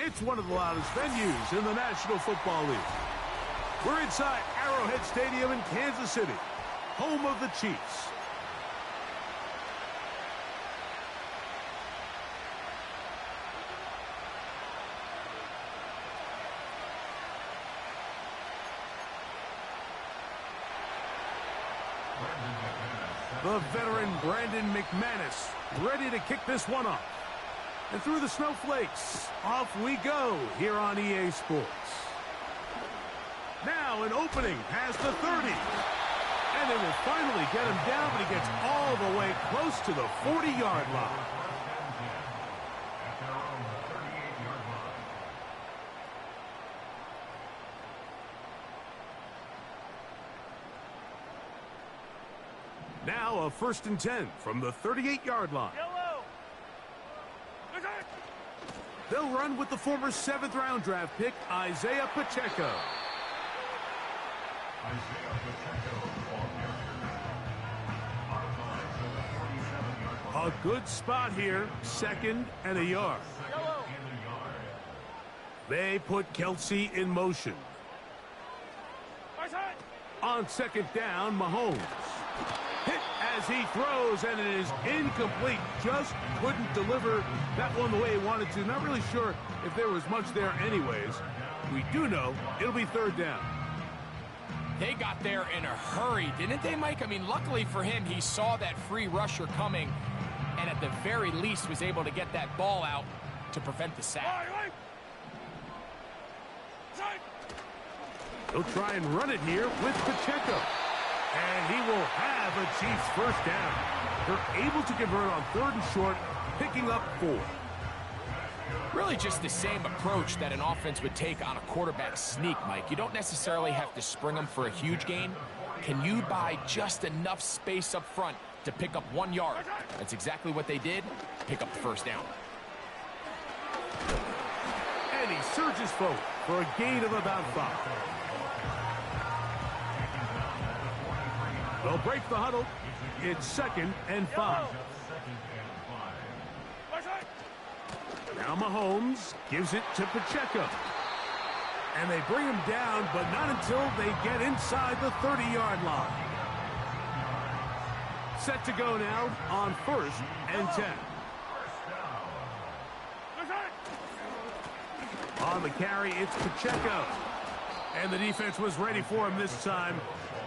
It's one of the loudest venues in the National Football League. We're inside Arrowhead Stadium in Kansas City, home of the Chiefs. The veteran Brandon McManus ready to kick this one off. And through the snowflakes, off we go here on EA Sports. Now an opening past the 30. And they will finally get him down, but he gets all the way close to the 40-yard line. Now a 1st and 10 from the 38-yard line. They'll run with the former 7th-round draft pick, Isaiah Pacheco. A good spot here, 2nd and a yard. They put Kelsey in motion. On 2nd down, Mahomes. Hit as he throws, and it is incomplete. Just couldn't deliver that one the way he wanted to. Not really sure if there was much there anyways. We do know it'll be 3rd down. They got there in a hurry, didn't they, Mike? I mean, luckily for him, he saw that free rusher coming, and at the very least was able to get that ball out to prevent the sack. He'll try and run it here with Pacheco. And he will have a Chiefs 1st down. They're able to convert on 3rd and short, picking up 4. Really just the same approach that an offense would take on a quarterback sneak, Mike. You don't necessarily have to spring them for a huge gain. Can you buy just enough space up front to pick up 1 yard? That's exactly what they did. Pick up the 1st down. And he surges forward for a gain of about 5. They'll break the huddle. It's 2nd and 5. Now Mahomes gives it to Pacheco. And they bring him down, but not until they get inside the 30-yard line. Set to go now on 1st and 10. On the carry, it's Pacheco. And the defense was ready for him this time.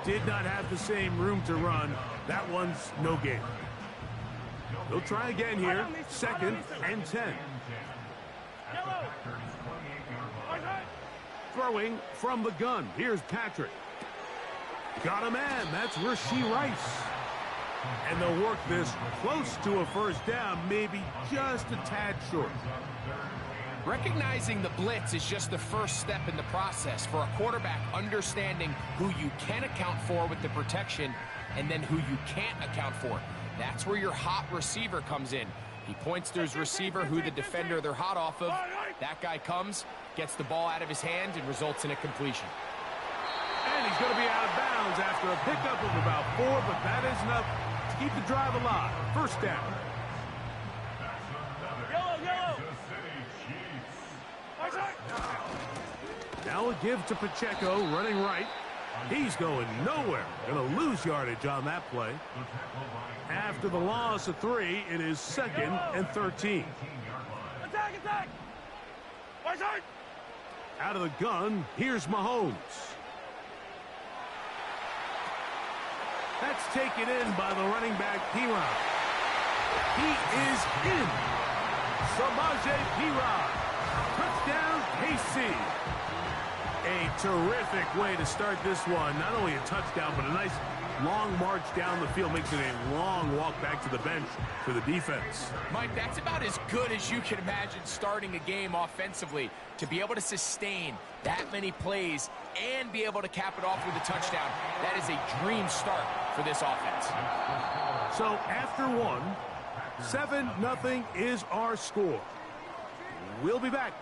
Did not have the same room to run. That one's no gain. They'll try again here. 2nd and 10. Throwing from the gun. Here's Patrick. Got a man. That's Rasheed Rice. And they'll work this close to a 1st down, maybe just a tad short. Recognizing the blitz is just the first step in the process for a quarterback, understanding who you can account for with the protection and then who you can't account for. That's where your hot receiver comes in. He points to his receiver, who the defender they're hot off of. That guy comes, gets the ball out of his hand, and results in a completion. And he's going to be out of bounds after a pickup of about 4, but that is enough to keep the drive alive. 1st down. Now a give to Pacheco, running right. He's going nowhere. Going to lose yardage on that play. After the loss of 3, it is 2nd and 13. Attack! Out of the gun, here's Mahomes. That's taken in by the running back, P-Rod. He is in. Samaje P-Rod. Touchdown, KC. A terrific way to start this one. Not only a touchdown, but a nice long march down the field. Makes it a long walk back to the bench for the defense. Mike, that's about as good as you can imagine starting a game offensively. To be able to sustain that many plays and be able to cap it off with a touchdown, that is a dream start for this offense. So after 1, 7-0 is our score. We'll be back.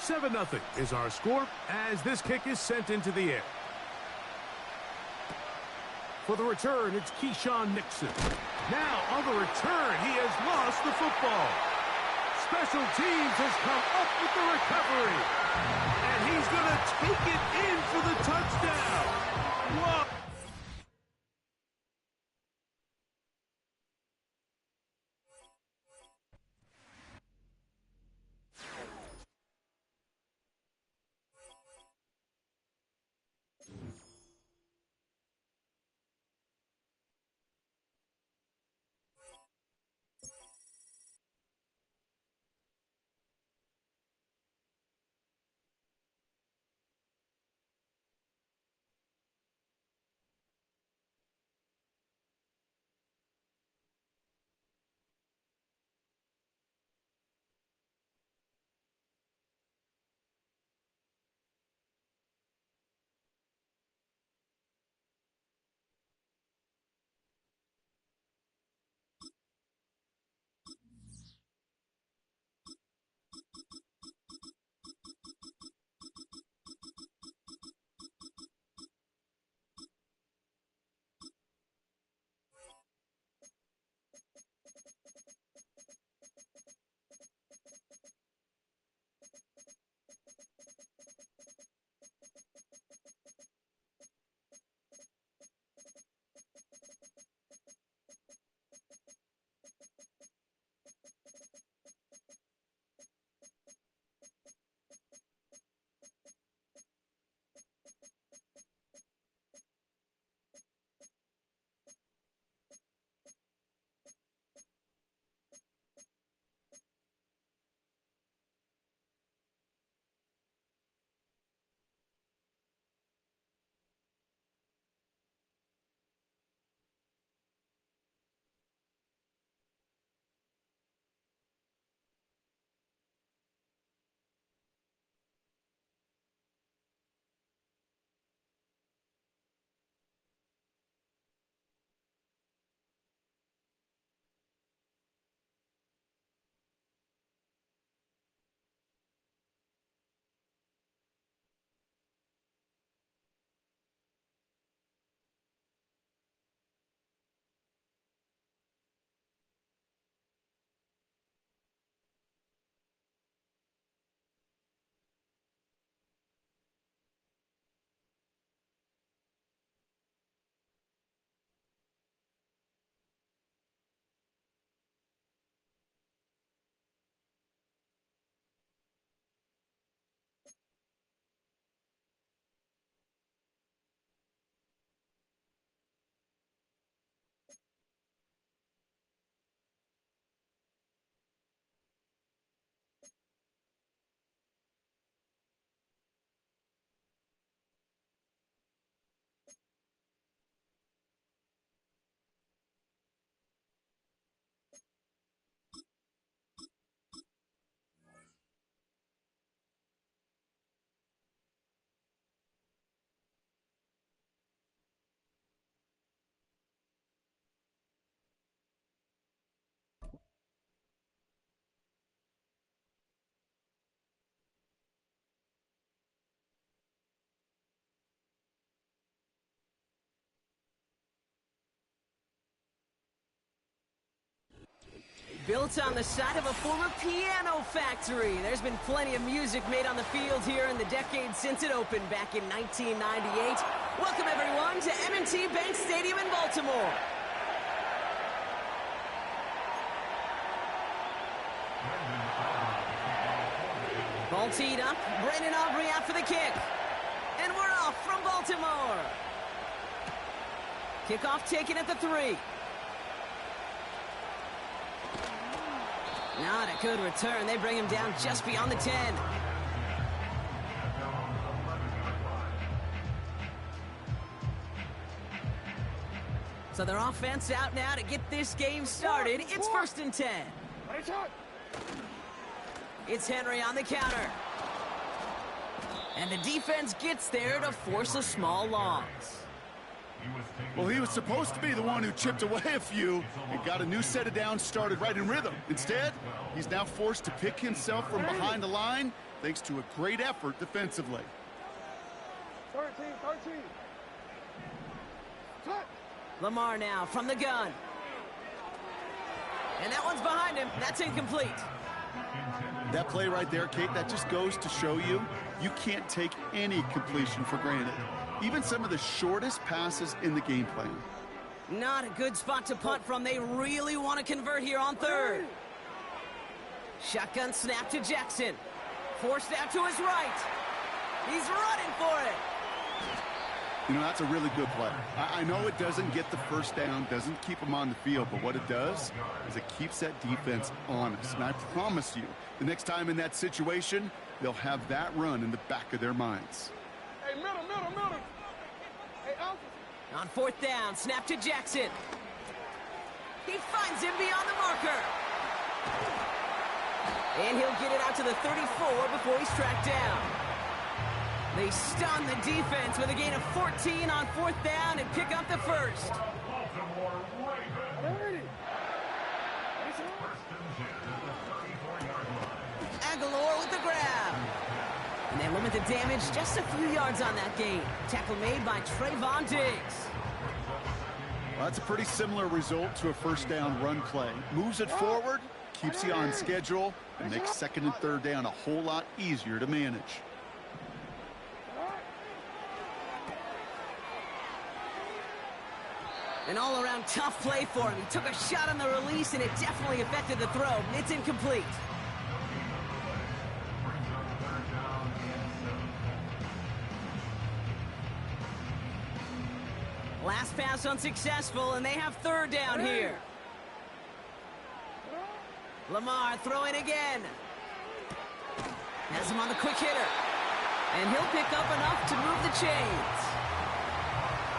7-0 is our score as this kick is sent into the air. For the return, it's Keyshawn Nixon. Now, on the return, he has lost the football. Special teams has come up with the recovery. And he's going to take it in for the touchdown. Whoa! Built on the side of a former piano factory, there's been plenty of music made on the field here in the decade since it opened back in 1998. Welcome, everyone, to M&T Bank Stadium in Baltimore. Ball teed up, Brandon Aubrey out for the kick. And we're off from Baltimore. Kickoff taken at the 3. Not a good return. They bring him down just beyond the 10. So their offense out now to get this game started. It's 1st and 10. It's Henry on the counter. And the defense gets there to force a small loss. Well, he was supposed to be the one who chipped away a few and got a new set of downs started right in rhythm. Instead, he's now forced to pick himself from behind the line thanks to a great effort defensively. 13. Touch. Lamar now from the gun. And that one's behind him. That's incomplete. That play right there, Kate, that just goes to show you, you can't take any completion for granted. Even some of the shortest passes in the game plan. Not a good spot to punt from. They really want to convert here on third. Shotgun snap to Jackson. Forced out to his right. He's running for it. You know, that's a really good play. I know it doesn't get the first down, doesn't keep them on the field, but what it does is it keeps that defense honest. And I promise you, the next time in that situation, they'll have that run in the back of their minds. Hey, middle. Hey, Alpha. On fourth down, snap to Jackson. He finds him beyond the marker. And he'll get it out to the 34 before he's tracked down. They stun the defense with a gain of 14 on fourth down and pick up the first. Aguilar with the grab. And they limit the damage just a few yards on that gain. Tackle made by Trayvon Diggs. Well, that's a pretty similar result to a first down run play. Moves it forward, keeps you on schedule, and makes second and third down a whole lot easier to manage. An all-around tough play for him. He took a shot on the release, and it definitely affected the throw. It's incomplete. Last pass unsuccessful, and they have third down here. Lamar throwing again. Has him on the quick hitter. And he'll pick up enough to move the chains.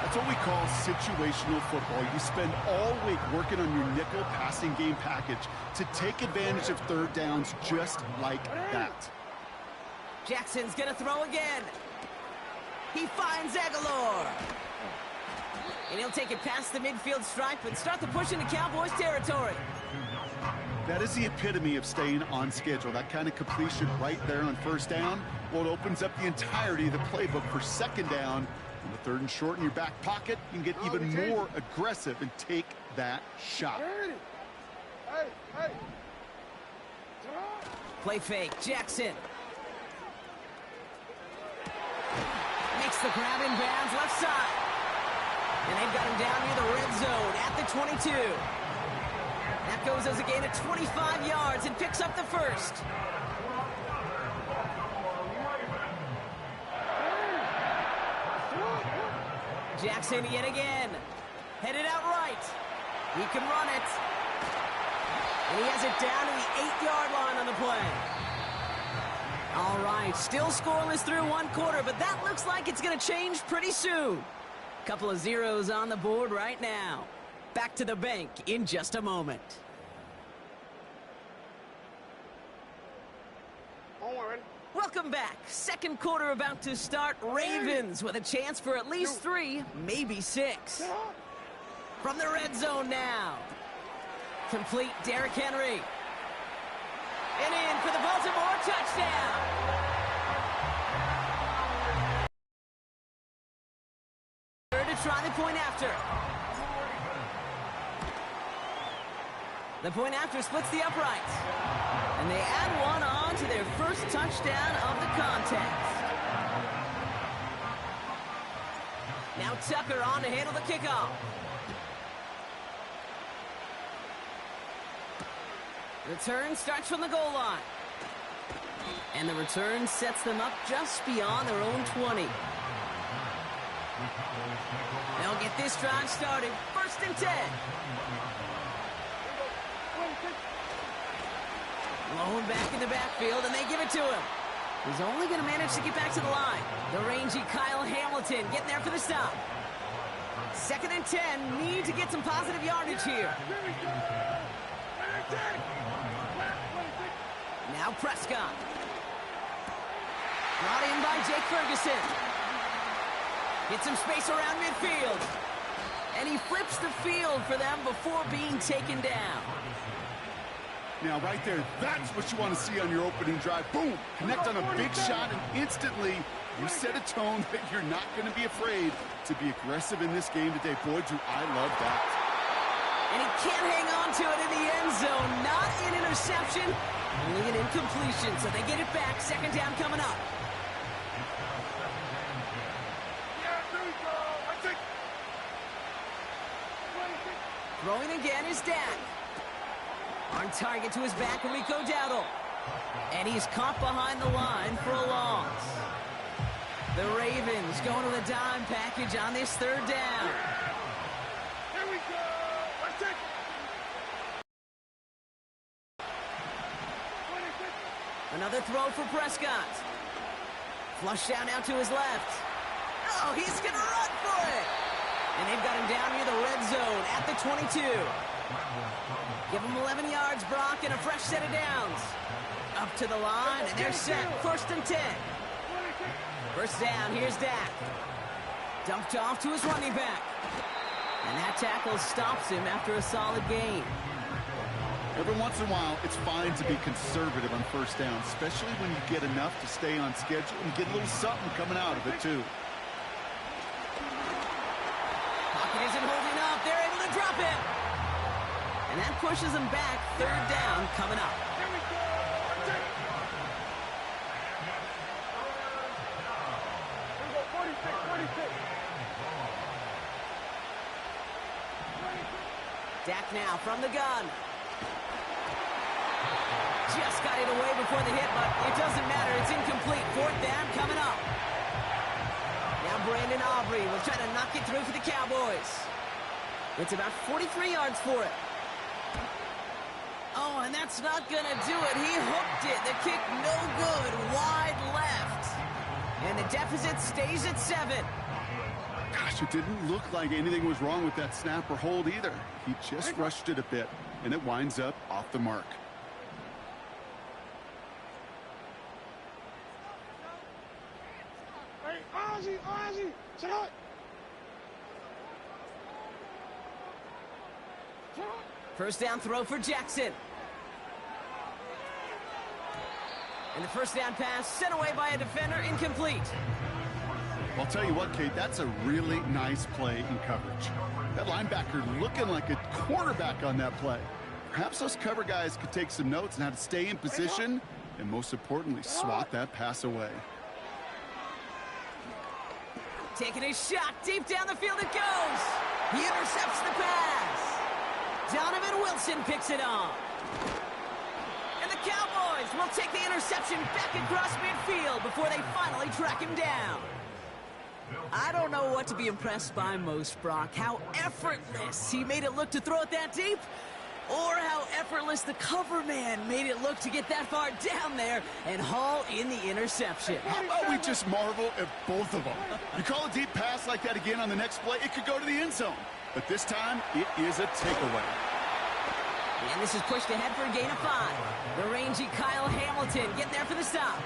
That's what we call situational football. You spend all week working on your nickel passing game package to take advantage of third downs just like that. Jackson's gonna throw again. He finds Aguilar. And he'll take it past the midfield stripe and start the push into Cowboys territory. That is the epitome of staying on schedule. That kind of completion right there on first down, well, it opens up the entirety of the playbook for second down. On the third and short in your back pocket, you can get even more aggressive and take that shot. Hey. Play fake, Jackson. Makes the grab in bounds left side. And they've got him down near the red zone at the 22. That goes as a gain of 25 yards and picks up the first. Jackson yet again. Headed out right. He can run it. And he has it down to the 8-yard line on the play. All right, still scoreless through one quarter, but that looks like it's going to change pretty soon. Couple of zeros on the board right now. Back to the bank in just a moment. Welcome back. Second quarter about to start. Ravens with a chance for at least 3, maybe 6. From the red zone now. Complete Derrick Henry. And in for the Baltimore touchdown. To try the point after. The point after splits the uprights. And they add one on to their first touchdown of the contest. Now Tucker on to handle the kickoff. Return starts from the goal line. And the return sets them up just beyond their own 20. They'll get this drive started. 1st and 10. Low back in the backfield, and they give it to him. He's only going to manage to get back to the line. The rangy Kyle Hamilton getting there for the stop. 2nd and 10. Need to get some positive yardage here. Now Prescott. Brought in by Jake Ferguson. Gets some space around midfield. And he flips the field for them before being taken down. Now, right there, that's what you want to see on your opening drive. Boom! Connect on a big shot, and instantly you set a tone that you're not going to be afraid to be aggressive in this game today. Boy, Drew, I love that. And he can't hang on to it in the end zone. Not an interception, only an incompletion. So they get it back. Second down coming up. Throwing again is Dak. On target to his back, Rico Dowdle. And he's caught behind the line for a loss. The Ravens going to the dime package on this third down. Here we go. Let's take Another throw for Prescott. Flush down now to his left. Oh, he's going to run for it. And they've got him down near the red zone at the 22. Give him 11 yards, Brock, and a fresh set of downs. Up to the line, and they're set. First and 10. First down, here's Dak. Dumped off to his running back. And that tackle stops him after a solid gain. Every once in a while, it's fine to be conservative on first down, especially when you get enough to stay on schedule and get a little something coming out of it, too. Pocket isn't holding up. They're able to drop it. And that pushes them back. Third down coming up. Here we go. Here we go. 46. Dak now from the gun. Just got it away before the hit, but it doesn't matter. It's incomplete. Fourth down coming up. Now Brandon Aubrey will try to knock it through for the Cowboys. It's about 43 yards for it. Oh, and that's not going to do it. He hooked it. The kick no good. Wide left. And the deficit stays at 7. Gosh, it didn't look like anything was wrong with that snap or hold either. He just rushed it a bit, and it winds up off the mark. Hey, Ozzy, check out. First down throw for Jackson. And the first down pass sent away by a defender, incomplete. I'll tell you what, Kate, that's a really nice play in coverage. That linebacker looking like a quarterback on that play. Perhaps those cover guys could take some notes on how to stay in position and, most importantly, swat that pass away. Taking a shot deep down the field it goes. He intercepts the pass. Donovan Wilson picks it off. And the Cowboys will take the interception back across midfield before they finally track him down. I don't know what to be impressed by most, Brock. How effortless he made it look to throw it that deep, or how effortless the cover man made it look to get that far down there and haul in the interception. How about we just marvel at both of them? You call a deep pass like that again on the next play, it could go to the end zone. But this time, it is a takeaway. And this is pushed ahead for a gain of 5. The rangy Kyle Hamilton getting there for the stop.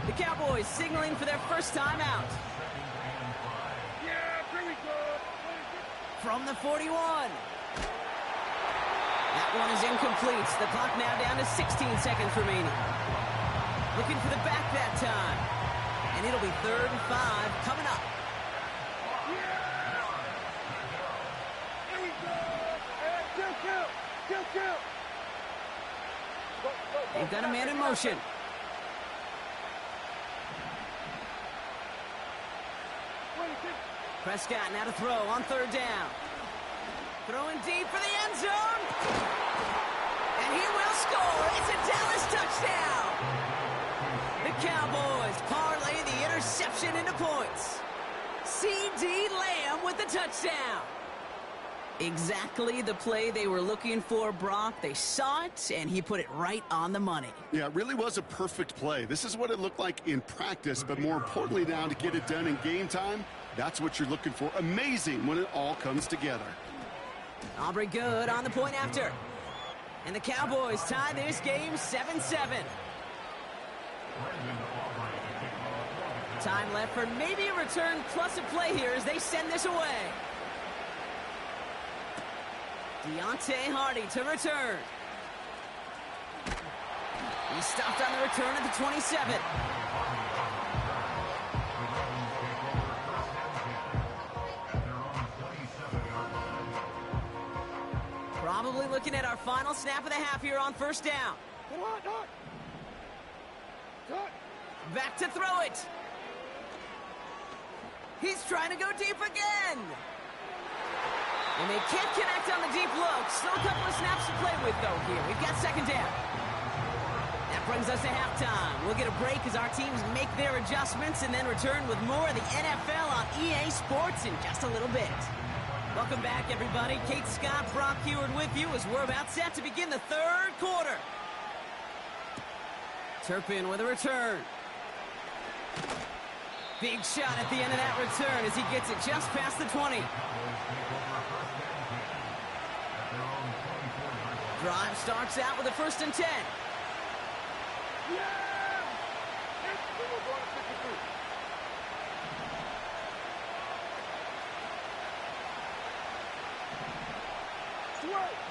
The Cowboys signaling for their first time out. Yeah, here we go. From the 41. That one is incomplete. The clock now down to 16 seconds remaining. Looking for the back that time. And it'll be 3rd and 5 coming up. Here we go. Kill. They've got a man in motion. Prescott now to throw on 3rd down. Throwing deep for the end zone. And he will score. It's a Dallas touchdown. The Cowboys parlay the interception into points. C.D. Lamb with the touchdown. Exactly the play they were looking for, Brock. They saw it, and he put it right on the money. Yeah, it really was a perfect play. This is what it looked like in practice, but more importantly now to get it done in game time, that's what you're looking for. Amazing when it all comes together. Aubrey good on the point after. And the Cowboys tie this game 7-7. Time left for maybe a return plus a play here as they send this away. Deontay Hardy to return. He stopped on the return at the 27. Probably looking at our final snap of the half here on first down. Come on, Doc. Cut. Back to throw it. He's trying to go deep again. And they can't connect on the deep look. Still a couple of snaps to play with, though, here. We've got second down. That brings us to halftime. We'll get a break as our teams make their adjustments and then return with more of the NFL on EA Sports in just a little bit. Welcome back, everybody. Kate Scott, Brock Heward with you as we're about set to begin the third quarter. Turpin with a return. Big shot at the end of that return as he gets it just past the 20. Drive starts out with a 1st and 10. Yeah! It's going to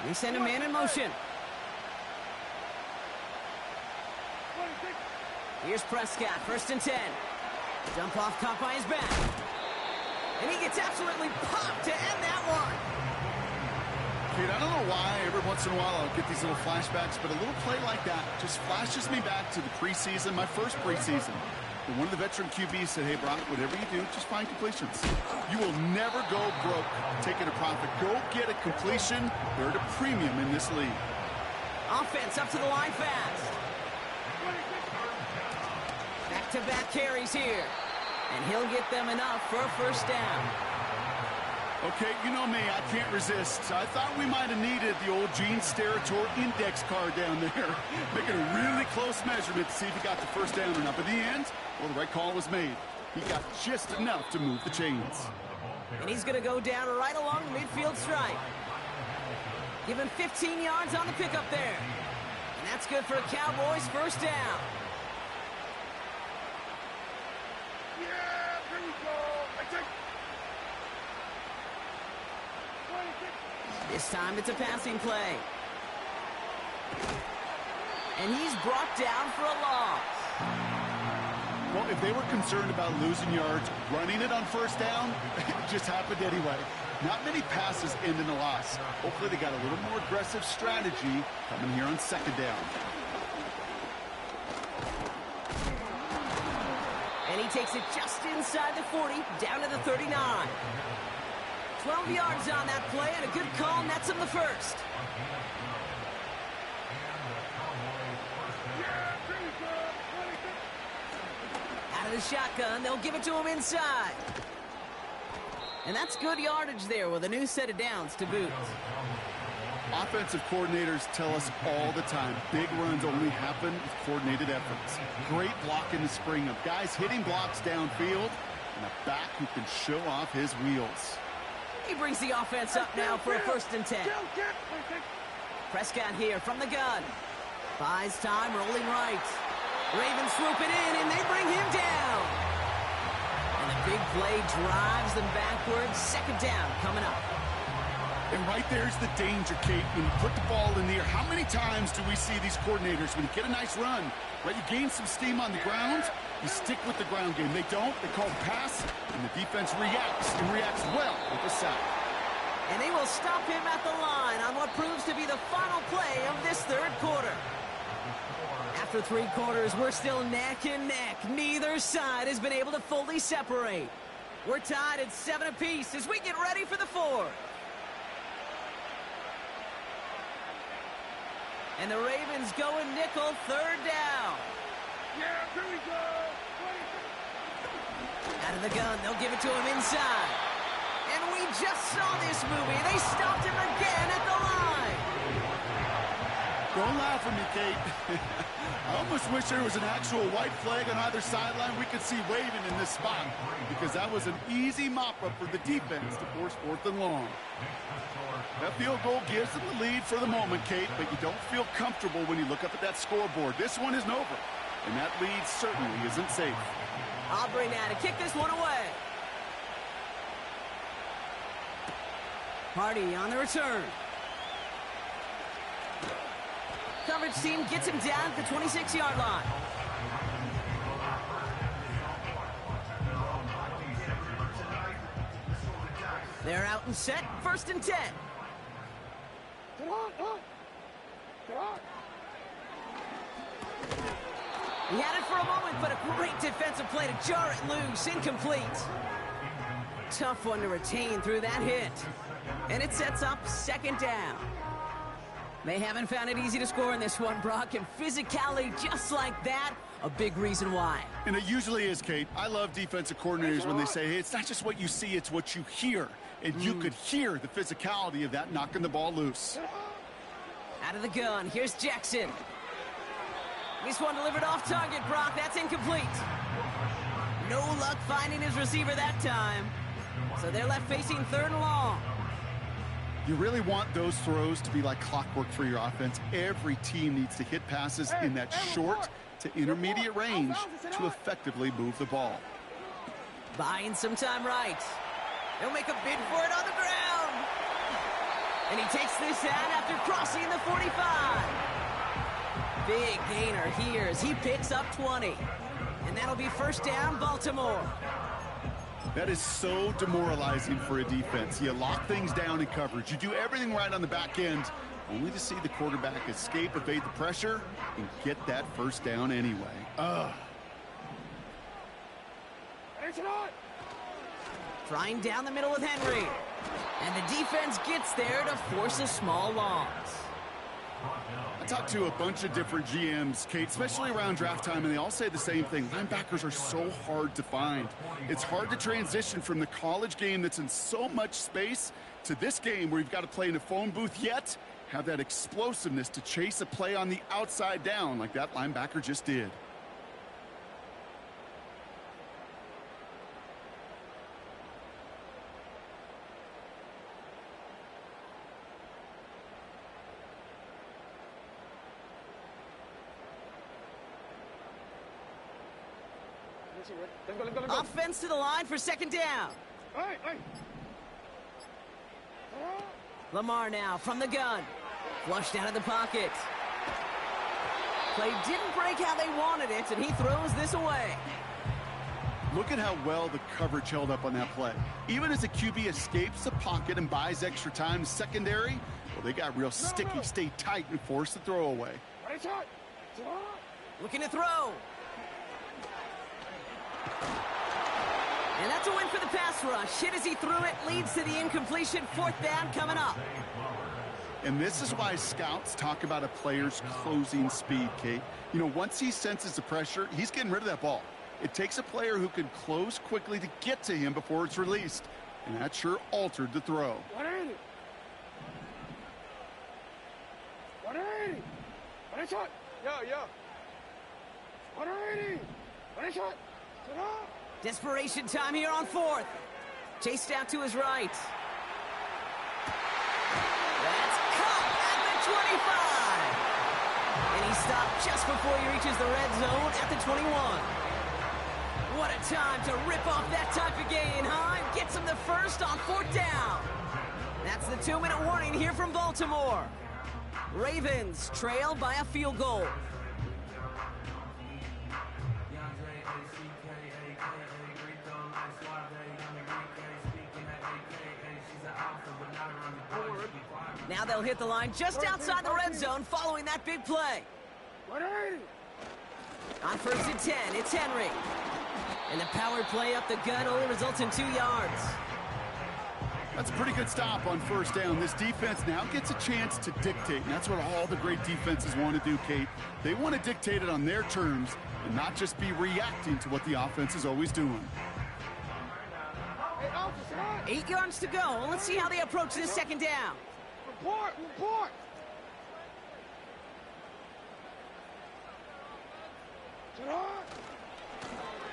52. They send a man in motion. 26. Here's Prescott, 1st and 10. Jump off caught by his back. And he gets absolutely popped to end that one. Kate, I don't know why every once in a while I'll get these little flashbacks, but a little play like that just flashes me back to the preseason, my first preseason. And one of the veteran QBs said, hey, Brock, whatever you do, just find completions. You will never go broke taking a profit. Go get a completion. They're at a premium in this league. Offense up to the line fast. Back-to-back carries here. And he'll get them enough for a 1st down. Okay, you know me, I can't resist. I thought we might have needed the old Gene Steratore index card down there. Making a really close measurement to see if he got the 1st down or not. But in the end, well, the right call was made. He got just enough to move the chains. And he's going to go down right along the midfield stripe. Give him 15 yards on the pickup there. And that's good for a Cowboys 1st down. Yeah, here we go. I take 26. This time it's a passing play. And he's brought down for a loss. Well, if they were concerned about losing yards, running it on 1st down, it just happened anyway. Not many passes end in a loss. Hopefully they got a little more aggressive strategy coming here on 2nd down. And he takes it just inside the 40, down to the 39. 12 yards on that play, and a good call nets him the 1st. Yeah, here we go. 26. Out of the shotgun, they'll give it to him inside. And that's good yardage there with a new set of downs to boot. Offensive coordinators tell us all the time, big runs only happen with coordinated efforts. Great block in the spring of guys hitting blocks downfield and a back who can show off his wheels. He brings the offense up now for a 1st and 10. Prescott here from the gun. Buys time, rolling right. Ravens swoop it in, and they bring him down. And the big play drives them backwards. 2nd down coming up. And right there's the danger, Kate. When you put the ball in the air, how many times do we see these coordinators, when you get a nice run, right, you gain some steam on the ground, you stick with the ground game. They don't. They call pass, and the defense reacts, and reacts well with the sack. And they will stop him at the line on what proves to be the final play of this 3rd quarter. After 3 quarters, we're still neck and neck. Neither side has been able to fully separate. We're tied at 7 apiece as we get ready for the 4th. And the Ravens go in nickel, 3rd down. Yeah, here we go. 26. Out of the gun, they'll give it to him inside. And we just saw this movie. They stopped him again at the line. Don't laugh at me, Kate. I almost wish there was an actual white flag on either sideline we could see waving in this spot, because that was an easy mop-up for the defense to force 4th and long. That field goal gives them the lead for the moment, Kate, but you don't feel comfortable when you look up at that scoreboard. This one isn't over, and that lead certainly isn't safe. Aubrey now to kick this one away. Hardy on the return. coverage team gets him down at the 26-yard line. They're out and set, 1st and 10. He had it for a moment, but a great defensive play to jar it loose. Incomplete. Tough one to retain through that hit. And it sets up 2nd down. They haven't found it easy to score in this one, Brock, and physicality just like that, a big reason why. And it usually is, Kate. I love defensive coordinators when they say, hey, it's not just what you see, it's what you hear. And you could hear the physicality of that knocking the ball loose. Out of the gun, here's Jackson. This one delivered off target, Brock. That's incomplete. No luck finding his receiver that time. So they're left facing 3rd and long. You really want those throws to be like clockwork for your offense. Every team needs to hit passes in that short to intermediate range to effectively move the ball. Buying some time right. He'll make a bid for it on the ground. And he takes this out after crossing the 45. Big gainer here as he picks up 20. And that'll be 1st down, Baltimore. That is so demoralizing for a defense. You lock things down in coverage. You do everything right on the back end, only to see the quarterback escape, evade the pressure, and get that 1st down anyway. Ugh. Trying down the middle with Henry. And the defense gets there to force a small loss. I talked to a bunch of different GMs, Kate, especially around draft time, and they all say the same thing. Linebackers are so hard to find. It's hard to transition from the college game that's in so much space to this game where you've got to play in a phone booth, yet have that explosiveness to chase a play on the outside down like that linebacker just did. Offense to the line for 2nd down. Lamar now from the gun. Flushed out of the pocket. Play didn't break how they wanted it, and he throws this away. Look at how well the coverage held up on that play. Even as the QB escapes the pocket and buys extra time secondary, well, they got real sticky, stay tight, and force the throw away. Looking to throw. And that's a win for the pass rush. Hit as he threw it, leads to the incompletion. 4th down coming up. And this is why scouts talk about a player's closing speed, Kate. You know, once he senses the pressure, he's getting rid of that ball. It takes a player who can close quickly to get to him before it's released. And that sure altered the throw. 180. 180. Desperation time here on 4th. Chased out to his right. That's caught at the 25. And he stopped just before he reaches the red zone at the 21. What a time to rip off that type of gain, huh? Gets him the 1st on 4th down. That's the 2-minute warning here from Baltimore. Ravens trail by a field goal. Now they'll hit the line just outside the red zone following that big play. On 1st and 10, it's Henry. And the power play up the gut only results in 2 yards. That's a pretty good stop on 1st down. This defense now gets a chance to dictate, and that's what all the great defenses want to do, Kate. They want to dictate it on their terms and not just be reacting to what the offense is always doing. 8 yards to go. Let's see how they approach this 2nd down. Report.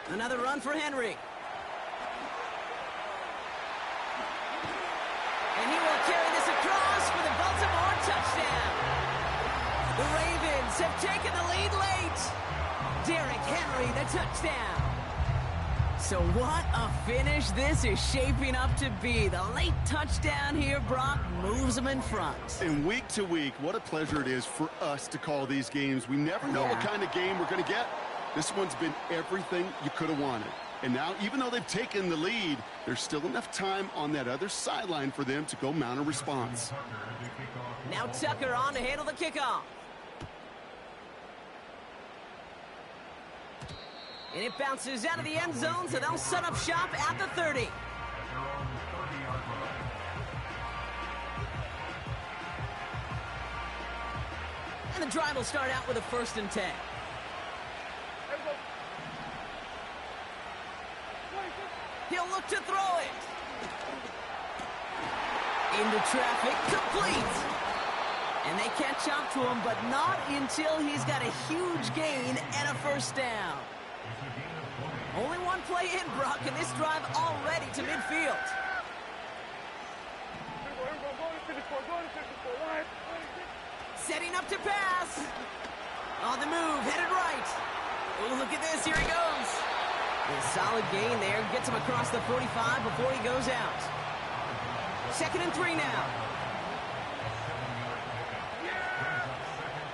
Another run for Henry. And he will carry this across for the Baltimore touchdown. The Ravens have taken the lead late. Derrick Henry, the touchdown. So what a finish this is shaping up to be. The late touchdown here, Brock, moves them in front. And week to week, what a pleasure it is for us to call these games. We never know what kind of game we're going to get. This one's been everything you could have wanted. And now, even though they've taken the lead, there's still enough time on that other sideline for them to go mount a response. Now Tucker on to handle the kickoff. And it bounces out of the end zone, so they'll set up shop at the 30. And the drive will start out with a 1st and 10. He'll look to throw it. Into traffic, complete. And they catch up to him, but not until he's got a huge gain and a 1st down. Only one play in, Brock, and this drive already to midfield. Setting up to pass. On the move, headed right. Oh, look at this, here he goes. A solid gain there, gets him across the 45 before he goes out. 2nd and 3 now.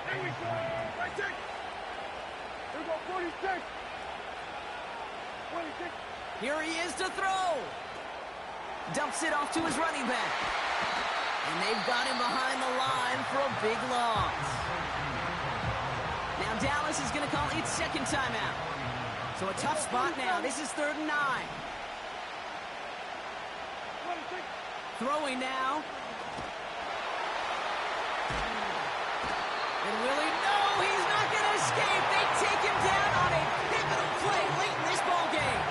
There we go. Right there. Here we go, 46. 26. Here he is to throw. Dumps it off to his running back. And they've got him behind the line for a big loss. Now Dallas is going to call its 2nd timeout. So a tough spot now. This is 3rd and 9. 26. Throwing now. And Willie, no, he's not going to escape. They take him down on a pivotal play late in this ball game.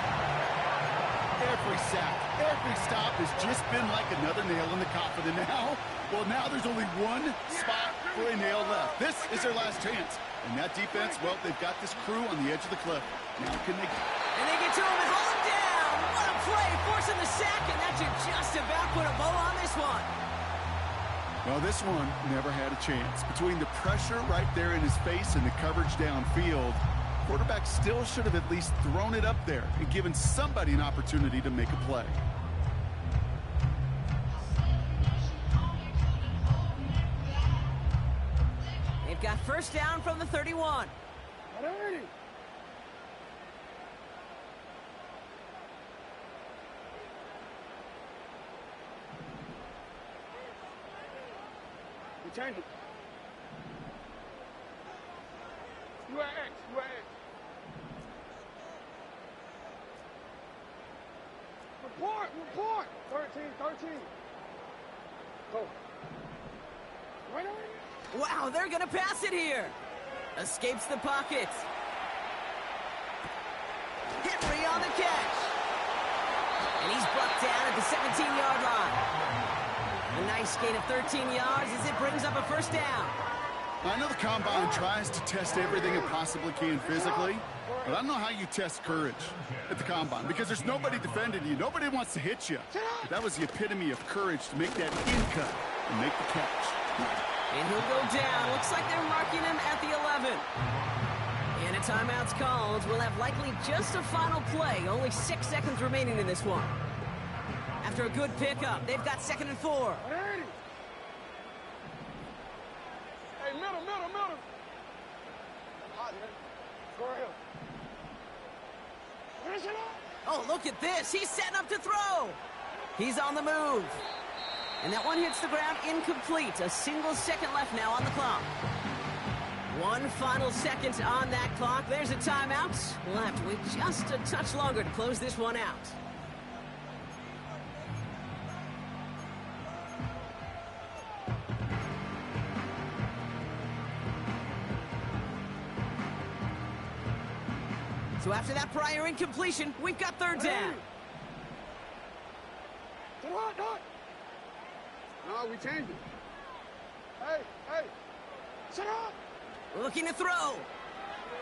Every sack, every stop has just been like another nail in the coffin. And now, well, now there's only one spot for a nail left. This is their last chance. And that defense, well, they've got this crew on the edge of the cliff. Now can they... And they get to him and haul him down. What a play, forcing the sack, and that should just about put a bow on this one. Well, this one never had a chance. Between the pressure right there in his face and the coverage downfield, quarterback still should have at least thrown it up there and given somebody an opportunity to make a play. They've got 1st down from the 31. Alrighty. We change it. You at X. You at X. Report. Report. 13. Go. Right on. Wow, they're going to pass it here. Escapes the pocket. Henry on the catch. And he's brought down at the 17-yard line. A nice gain of 13 yards as it brings up a 1st down. I know the Combine tries to test everything it possibly can physically, but I don't know how you test courage at the Combine because there's nobody defending you. Nobody wants to hit you. But that was the epitome of courage to make that in-cut and make the catch. And he'll go down. Looks like they're marking him at the 11. And a timeout's called. We'll have likely just a final play. Only 6 seconds remaining in this one. After a good pickup, they've got 2nd and 4. Hey, middle. Hot, man. Go ahead. Finish it up. Oh, look at this. He's setting up to throw. He's on the move. And that one hits the ground incomplete. A single second left now on the clock. One final second on that clock. There's a timeout. We'll have to wait just a touch longer to close this one out. So after that prior incompletion, we've got 3rd down. No, we changed it. Hey, shut up. Looking to throw.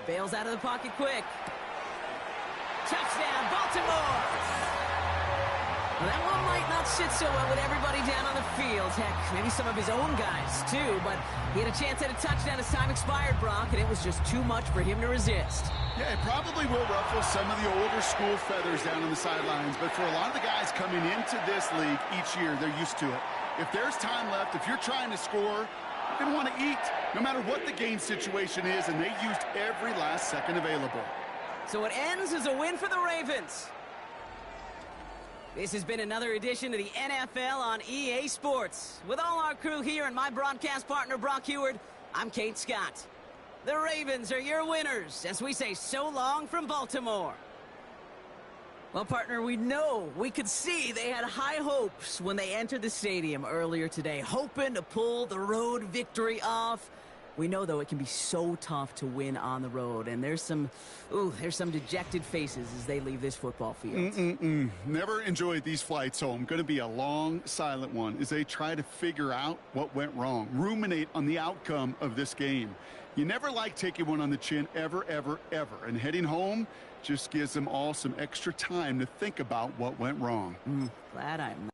Bails out of the pocket quick. Touchdown, Baltimore. Well, that one might not sit so well with everybody down on the field. Heck, maybe some of his own guys, too. But he had a chance at a touchdown as time expired, Brock, and it was just too much for him to resist. Yeah, it probably will ruffle some of the older school feathers down on the sidelines. But for a lot of the guys coming into this league each year, they're used to it. If there's time left, if you're trying to score, you're going to want to eat, no matter what the game situation is, and they used every last second available. So it ends as a win for the Ravens. This has been another edition of the NFL on EA Sports. With all our crew here and my broadcast partner, Brock Heward, I'm Kate Scott. The Ravens are your winners, as we say so long from Baltimore. Well, partner, we could see they had high hopes when they entered the stadium earlier today, hoping to pull the road victory off. We know, though, it can be so tough to win on the road, and there's some dejected faces as they leave this football field. Never enjoyed these flights home. Going to be a long, silent one as they try to figure out what went wrong, ruminate on the outcome of this game. You never like taking one on the chin ever, ever, ever, and heading home just gives them all some extra time to think about what went wrong. Glad I'm